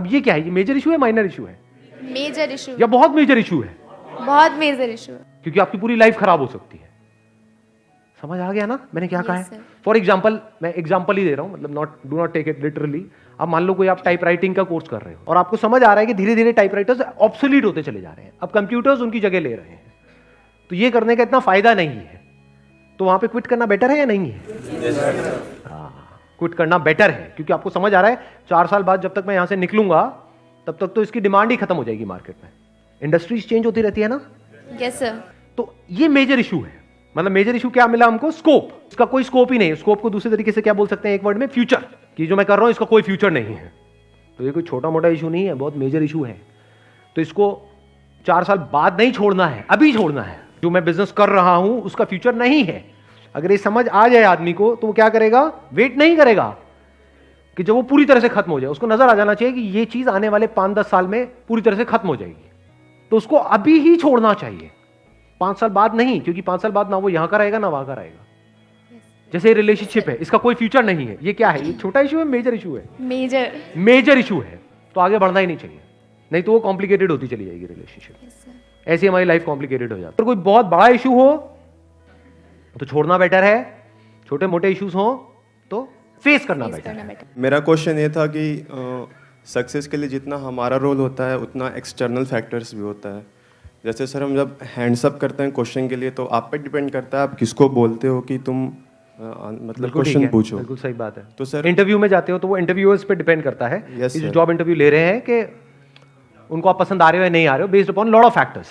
अब ये क्या है, ये मेजर इशू है माइनर इशू है मेजर इशू, या बहुत मेजर इशू है? बहुत मेजर इशू। क्योंकि आपकी पूरी लाइफ खराब हो सकती है। समझ आ गया ना मैंने क्या कहा है? फॉर एग्जाम्पल, मैं एग्जाम्पल ही दे रहा हूं, मतलब do not take it literally. अब मान लो कोई आप टाइप राइटिंग का कोर्स कर रहे हो और आपको समझ आ रहा है कि धीरे धीरे टाइप राइटर्स ऑब्सोलीट होते चले जा रहे हैं, अब कंप्यूटर्स उनकी जगह ले रहे हैं, तो ये करने का इतना फायदा नहीं है, तो वहां पे क्विट करना बेटर है या नहीं है? क्विट करना बेटर है, क्योंकि आपको समझ आ रहा है 4 साल बाद जब तक मैं यहां से निकलूंगा तब तक तो इसकी डिमांड ही खत्म हो जाएगी मार्केट में। इंडस्ट्रीज चेंज होती रहती है ना। Yes sir. तो ये मेजर इशू है। मतलब मेजर इशू क्या मिला हमको? स्कोप। इसका कोई स्कोप ही नहीं है। स्कोप को दूसरे तरीके से क्या बोल सकते हैं एक वर्ड में? फ्यूचर। कि जो मैं कर रहा हूं इसका कोई फ्यूचर नहीं है। तो ये कोई छोटा मोटा इशू नहीं है, बहुत मेजर इशू है। तो इसको 4 साल बाद नहीं छोड़ना है, अभी छोड़ना है। जो मैं बिजनेस कर रहा हूं उसका फ्यूचर नहीं है। अगर ये समझ आ जाए आदमी को तो वो क्या करेगा? वेट नहीं करेगा कि जब वो पूरी तरह से खत्म हो जाए। उसको नजर आ जाना चाहिए कि ये चीज आने वाले 5-10 साल में पूरी तरह से खत्म हो जाएगी, तो उसको अभी ही छोड़ना चाहिए, 5 साल बाद नहीं। क्योंकि 5 साल बाद ना वो यहां का रहेगा ना वहां का रहेगा। जैसे रिलेशनशिप है, इसका कोई फ्यूचर नहीं है। ये क्या है? ये छोटा इशू है, मेजर इशू है? मेजर इशू है। तो आगे बढ़ना ही नहीं चाहिए, नहीं तो वो कॉम्प्लिकेटेड होती चली जाएगी रिलेशनशिप। ऐसी हमारी लाइफ कॉम्प्लिकेटेड हो जाती है। अगर कोई बहुत बड़ा इशू हो तो छोड़ना बेटर है, छोटे मोटे इश्यूज हो तो फेस करना बेटर है। मेरा क्वेश्चन ये था कि सक्सेस के लिए जितना हमारा रोल होता है उतना एक्सटर्नल फैक्टर्स भी होता है। जैसे सर हम जब हैंड्स अप करते हैं क्वेश्चन के लिए तो आप पे डिपेंड करता है आप किसको बोलते हो कि तुम मतलब क्वेश्चन पूछो। बिल्कुल सही बात है। तो सर इंटरव्यू में जाते हो तो वो इंटरव्यूअर्स पे डिपेंड करता है Yes, कि जो sir. जॉब इंटरव्यू ले रहे हैं कि उनको आप पसंद आ रहे हो या नहीं आ रहे हो, based upon lot of factors.